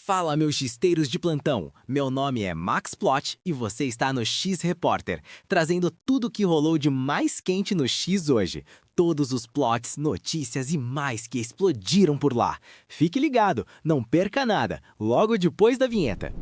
Fala, meus xisteiros de plantão! Meu nome é Max Plot e você está no X Repórter, trazendo tudo o que rolou de mais quente no X hoje. Todos os plots, notícias e mais que explodiram por lá. Fique ligado, não perca nada, logo depois da vinheta.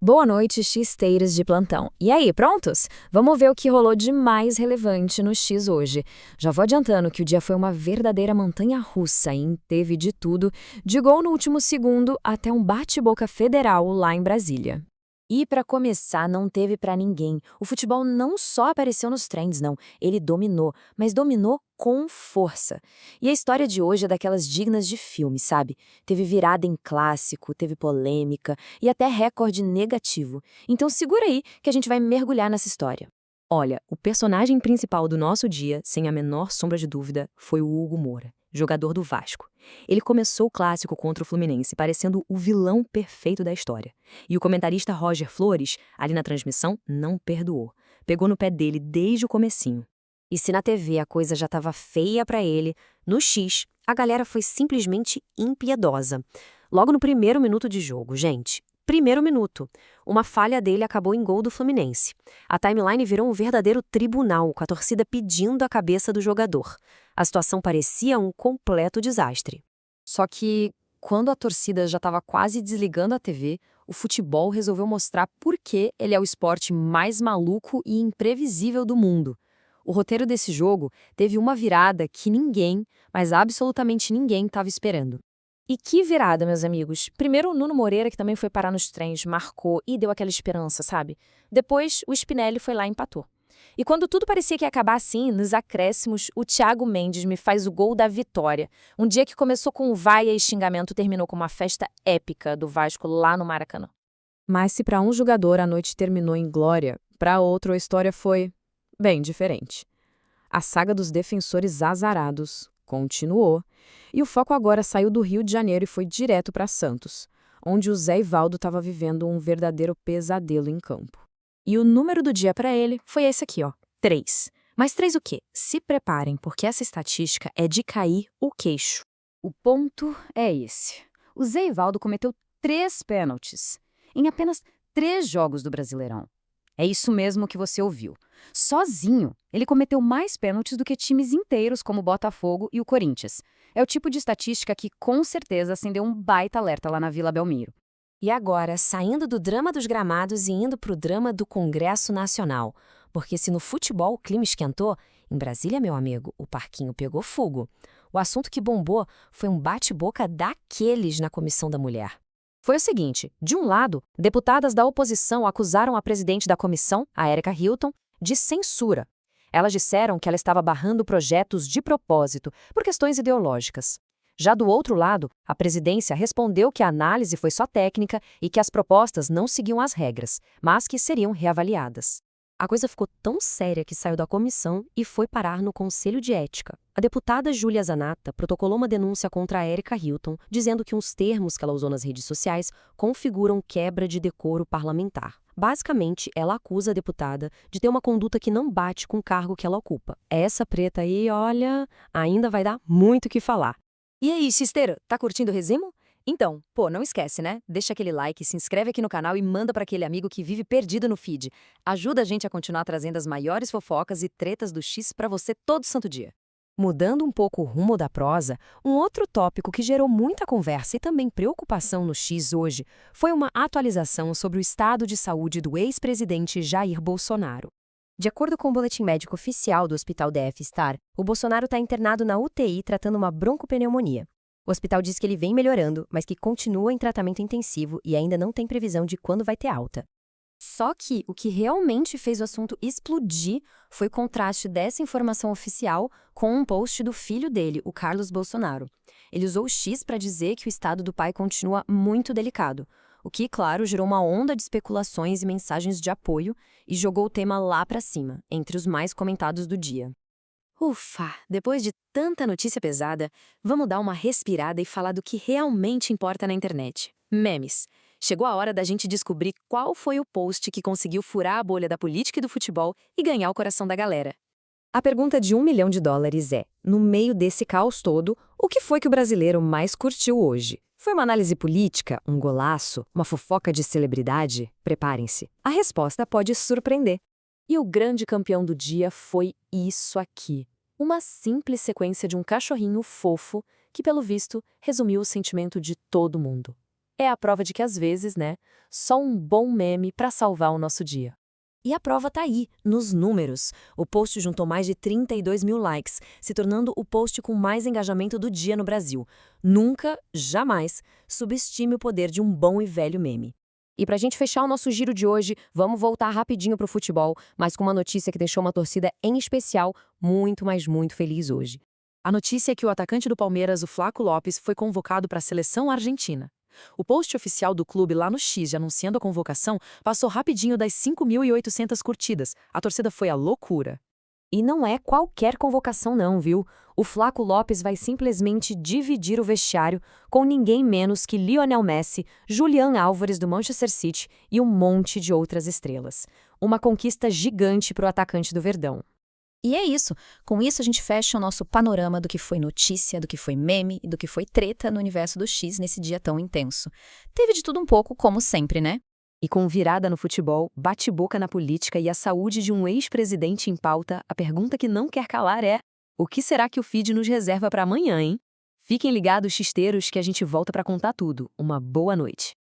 Boa noite, xisteiros de plantão. E aí, prontos? Vamos ver o que rolou de mais relevante no X hoje. Já vou adiantando que o dia foi uma verdadeira montanha-russa, hein? Teve de tudo, de gol no último segundo até um bate-boca federal lá em Brasília. E para começar, não teve para ninguém. O futebol não só apareceu nos trends, não. Ele dominou, mas dominou com força. E a história de hoje é daquelas dignas de filme, sabe? Teve virada em clássico, teve polêmica e até recorde negativo. Então segura aí que a gente vai mergulhar nessa história. Olha, o personagem principal do nosso dia, sem a menor sombra de dúvida, foi o Hugo Moura, jogador do Vasco. Ele começou o clássico contra o Fluminense, parecendo o vilão perfeito da história. E o comentarista Roger Flores, ali na transmissão, não perdoou. Pegou no pé dele desde o comecinho. E se na TV a coisa já estava feia pra ele, no X, a galera foi simplesmente impiedosa. Logo no primeiro minuto de jogo, gente. Primeiro minuto. Uma falha dele acabou em gol do Fluminense. A timeline virou um verdadeiro tribunal, com a torcida pedindo a cabeça do jogador. A situação parecia um completo desastre. Só que, quando a torcida já estava quase desligando a TV, o futebol resolveu mostrar por que ele é o esporte mais maluco e imprevisível do mundo. O roteiro desse jogo teve uma virada que ninguém, mas absolutamente ninguém, estava esperando. E que virada, meus amigos. Primeiro o Nuno Moreira, que também foi parar nos trens, marcou e deu aquela esperança, sabe? Depois o Spinelli foi lá e empatou. E quando tudo parecia que ia acabar assim, nos acréscimos, o Thiago Mendes me faz o gol da vitória. Um dia que começou com vaia e xingamento, terminou com uma festa épica do Vasco lá no Maracanã. Mas se para um jogador a noite terminou em glória, para outro a história foi bem diferente. A saga dos defensores azarados continuou, e o foco agora saiu do Rio de Janeiro e foi direto para Santos, onde o Zé Ivaldo estava vivendo um verdadeiro pesadelo em campo. E o número do dia para ele foi esse aqui, ó, 3. Mas 3 o quê? Se preparem, porque essa estatística é de cair o queixo. O ponto é esse. O Zé Ivaldo cometeu 3 pênaltis em apenas 3 jogos do Brasileirão. É isso mesmo que você ouviu. Sozinho, ele cometeu mais pênaltis do que times inteiros como o Botafogo e o Corinthians. É o tipo de estatística que com certeza acendeu um baita alerta lá na Vila Belmiro. E agora, saindo do drama dos gramados e indo para o drama do Congresso Nacional. Porque se no futebol o clima esquentou, em Brasília, meu amigo, o parquinho pegou fogo. O assunto que bombou foi um bate-boca daqueles na Comissão da Mulher. Foi o seguinte, de um lado, deputadas da oposição acusaram a presidente da comissão, a Erika Hilton, de censura. Elas disseram que ela estava barrando projetos de propósito, por questões ideológicas. Já do outro lado, a presidência respondeu que a análise foi só técnica e que as propostas não seguiam as regras, mas que seriam reavaliadas. A coisa ficou tão séria que saiu da comissão e foi parar no Conselho de Ética. A deputada Júlia Zanatta protocolou uma denúncia contra a Erika Hilton, dizendo que uns termos que ela usou nas redes sociais configuram quebra de decoro parlamentar. Basicamente, ela acusa a deputada de ter uma conduta que não bate com o cargo que ela ocupa. Essa preta aí, olha, ainda vai dar muito o que falar. E aí, xisteiro, tá curtindo o resumo? Então, não esquece, né? Deixa aquele like, se inscreve aqui no canal e manda para aquele amigo que vive perdido no feed. Ajuda a gente a continuar trazendo as maiores fofocas e tretas do X para você todo santo dia. Mudando um pouco o rumo da prosa, um outro tópico que gerou muita conversa e também preocupação no X hoje foi uma atualização sobre o estado de saúde do ex-presidente Jair Bolsonaro. De acordo com o boletim médico oficial do Hospital DF Star, o Bolsonaro está internado na UTI tratando uma broncopneumonia. O hospital diz que ele vem melhorando, mas que continua em tratamento intensivo e ainda não tem previsão de quando vai ter alta. Só que o que realmente fez o assunto explodir foi o contraste dessa informação oficial com um post do filho dele, o Carlos Bolsonaro. Ele usou o X para dizer que o estado do pai continua muito delicado, o que, claro, gerou uma onda de especulações e mensagens de apoio e jogou o tema lá para cima, entre os mais comentados do dia. Ufa, depois de tanta notícia pesada, vamos dar uma respirada e falar do que realmente importa na internet. Memes. Chegou a hora da gente descobrir qual foi o post que conseguiu furar a bolha da política e do futebol e ganhar o coração da galera. A pergunta de US$ 1 milhão é, no meio desse caos todo, o que foi que o brasileiro mais curtiu hoje? Foi uma análise política, um golaço, uma fofoca de celebridade? Preparem-se. A resposta pode surpreender. E o grande campeão do dia foi isso aqui. Uma simples sequência de um cachorrinho fofo que, pelo visto, resumiu o sentimento de todo mundo. É a prova de que, às vezes, né, só um bom meme para salvar o nosso dia. E a prova tá aí, nos números. O post juntou mais de 32 mil likes, se tornando o post com mais engajamento do dia no Brasil. Nunca, jamais, subestime o poder de um bom e velho meme. E pra gente fechar o nosso giro de hoje, vamos voltar rapidinho pro futebol, mas com uma notícia que deixou uma torcida em especial muito, mas muito feliz hoje. A notícia é que o atacante do Palmeiras, o Flaco Lopes, foi convocado para a seleção argentina. O post oficial do clube lá no X, anunciando a convocação, passou rapidinho das 5.800 curtidas. A torcida foi à loucura. E não é qualquer convocação não, viu? O Flaco Lopes vai simplesmente dividir o vestiário com ninguém menos que Lionel Messi, Julián Álvares do Manchester City e um monte de outras estrelas. Uma conquista gigante para o atacante do Verdão. E é isso. Com isso, a gente fecha o nosso panorama do que foi notícia, do que foi meme e do que foi treta no universo do X nesse dia tão intenso. Teve de tudo um pouco, como sempre, né? E com virada no futebol, bate-boca na política e a saúde de um ex-presidente em pauta, a pergunta que não quer calar é: o que será que o feed nos reserva para amanhã, hein? Fiquem ligados, xisteiros, que a gente volta para contar tudo. Uma boa noite.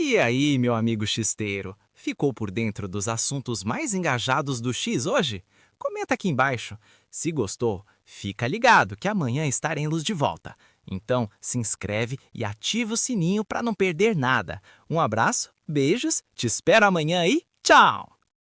E aí, meu amigo xisteiro, ficou por dentro dos assuntos mais engajados do X hoje? Comenta aqui embaixo. Se gostou, fica ligado que amanhã estaremos de volta. Então, se inscreve e ativa o sininho para não perder nada. Um abraço, beijos, te espero amanhã e tchau!